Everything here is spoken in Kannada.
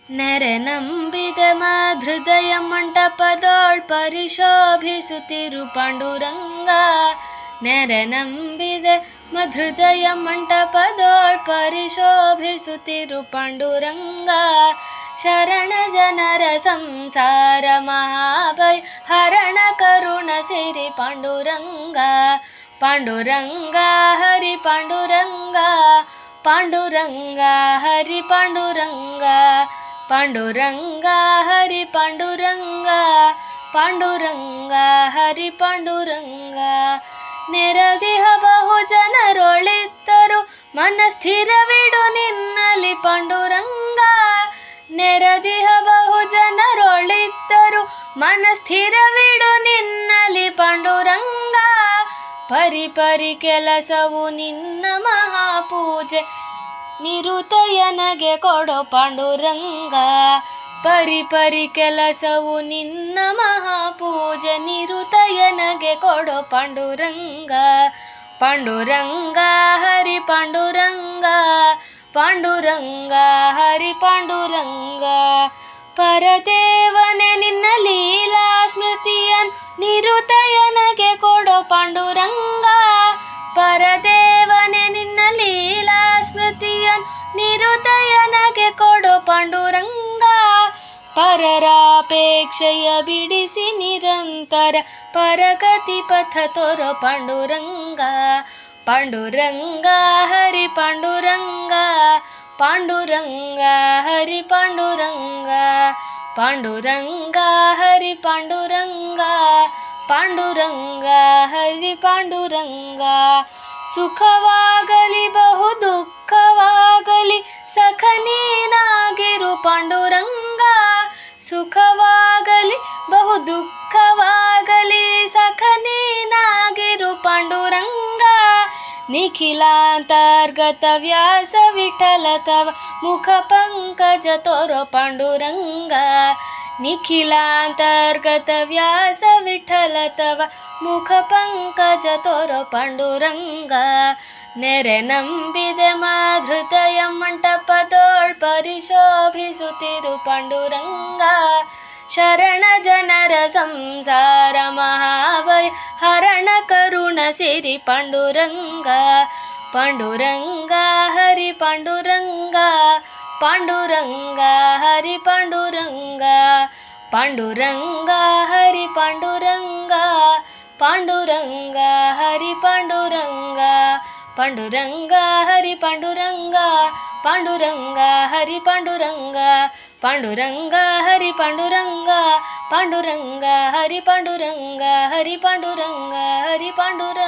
ನೆರೆ ನಂಬಿದೆ ಮಹೃದಯ ಮಂಟಪದೋಳ್ ಪರಿಶೋಭಿಸುತ್ತಿರು ಪಾಂಡುರಂಗ. ನೆರೆ ನಂಬಿದೆ ಮಹೃದಯ ಮಂಟಪದೋಳ್ ಪರಿಶೋಭಿಸುತ್ತಿರು ಪಾಂಡುರಂಗ. ಶರಣ ಜನರ ಸಂಸಾರ ಮಹಾಭಯ ಹರಣ ಕರುಣ ಸಿರಿ ಪಾಂಡುರಂಗ. ಪಾಂಡುರಂಗ ಹರಿ ಪಾಂಡುರಂಗ, ಪಾಂಡುರಂಗ ಹರಿ ಪಾಂಡುರಂಗ, ಪಾಂಡುರಂಗ ಹರಿ ಪಾಂಡುರಂಗ, ಪಾಂಡುರಂಗ ಹರಿ ಪಾಂಡುರಂಗ. ನೆರದಿಹ ಬಹು ಜನರೊಳಿದ್ದರು ಮನಸ್ಥಿರವಿಡು ನಿನ್ನಲಿ ಪಾಂಡುರಂಗ. ನೆರದಿಹ ಬಹು ಜನರೊಳಿದ್ದರು ಮನಸ್ಥಿರವಿಡು ನಿನ್ನಲಿ ಪಾಂಡುರಂಗ. ಪರಿ ಪರಿ ಕೆಲಸವು ನಿನ್ನ ಮಹಾಪೂಜೆ ನಿರುತಯನಗೆ ಕೊಡೋ ಪಾಂಡುರಂಗ. ಪರಿ ಪರಿ ಕೆಲಸವು ನಿನ್ನ ಮಹಾಪೂಜೆ ನಿರುತಯನಗೆ ಕೊಡೋ ಪಾಂಡುರಂಗ. ಪಾಂಡುರಂಗ ಹರಿ ಪಾಂಡುರಂಗ, ಪಾಂಡುರಂಗ ಹರಿ ಪಾಂಡುರಂಗ. ಪರದೇವನೇ ನಿನ್ನ ಲೀಲಾ ಸ್ಮೃತಿಯನ್ ನಿರುತಯನಗೆ ಕೊಡೋ ಪಾಂಡುರಂಗ. ಪರದೇವನೇ ನಿನ್ನ ಲೀಲಾ ಸ್ಮೃತಿಯನ್ ನಿರುತಯನಗೆ ಕೊಡೋ ಪಾಂಡುರಂಗ. ಪರರಾಪೇಕ್ಷೆಯ ಬಿಡಿಸಿ ನಿರಂತರ ಪರಗತಿ ಪಥ ತೋರೋ ಪಾಂಡುರಂಗ. ಪಾಂಡುರಂಗ ಹರಿ ಪಾಂಡುರಂಗ, ಪಾಂಡುರಂಗ ಹರಿ ಪಾಂಡುರಂಗ, ಪಾಂಡುರಂಗ ಹರಿ ಪಾಂಡುರಂಗ, ಪಾಂಡುರಂಗ ಹರಿ ಪಾಂಡುರಂಗ. ಸುಖವಾಗಲಿ ಬಹು ದುಃಖವಾಗಲಿ ಸಖ ನೀನಾಗಿರು ಪಾಂಡುರಂಗ. ಸುಖವಾಗಲಿ ಬಹು ದುಃಖವಾಗಲಿ ಸಖ ನೀನಾಗಿರು ಪಾಂಡುರಂಗ. ನಿಖಿಲಾಂತರ್ಗತ ವ್ಯಾಸ ವಿಠಲ ತವ ಮುಖ ಪಂಕಜ ತೋರೋ ಪಾಂಡುರಂಗ. ನಿಖಿಲಾಂತರ್ಗತ ವ್ಯಾಸ ವಿಠಲ ತವ ಮುಖ ಪಂಕಜ ತೋರೋ ಪಾಂಡುರಂಗ. ನೆರೆ ನಂಬಿದೆ ಮಹೃದಯ ಮಂಟಪದೋಳ್ ಪರಿಶೋಭಿಸುತ್ತಿರು ಪಾಂಡುರಂಗ. ಶರಣ ಜನರ ಸಂಸಾರ ಮಹಾಭಯ ಹರಣ ಕರುಣ ಸಿರಿ ಪಾಂಡುರಂಗ. ಪಾಂಡುರಂಗ ಹರಿ ಪಾಂಡುರಂಗ, ಪಾಂಡುರಂಗ ಹರಿ ಪಾಂಡುರಂಗ, ಪಾಂಡುರಂಗ ಹರಿ ಪಾಂಡುರಂಗ, ಪಾಂಡುರಂಗ ಹರಿ ಪಾಂಡುರಂಗ, ಪಾಂಡುರಂಗ ಹರಿ ಪಾಂಡುರಂಗ, ಪಾಂಡುರಂಗ ಹರಿ ಪಾಂಡುರಂಗ, ಪಾಂಡುರಂಗ ಹರಿ ಪಾಂಡುರಂಗ, ಪಾಂಡುರಂಗ ಹರಿ ಪಾಂಡುರಂಗ, ಹರಿ ಪಾಂಡುರಂಗ ಹರಿ ಪಾಂಡುರಂಗ.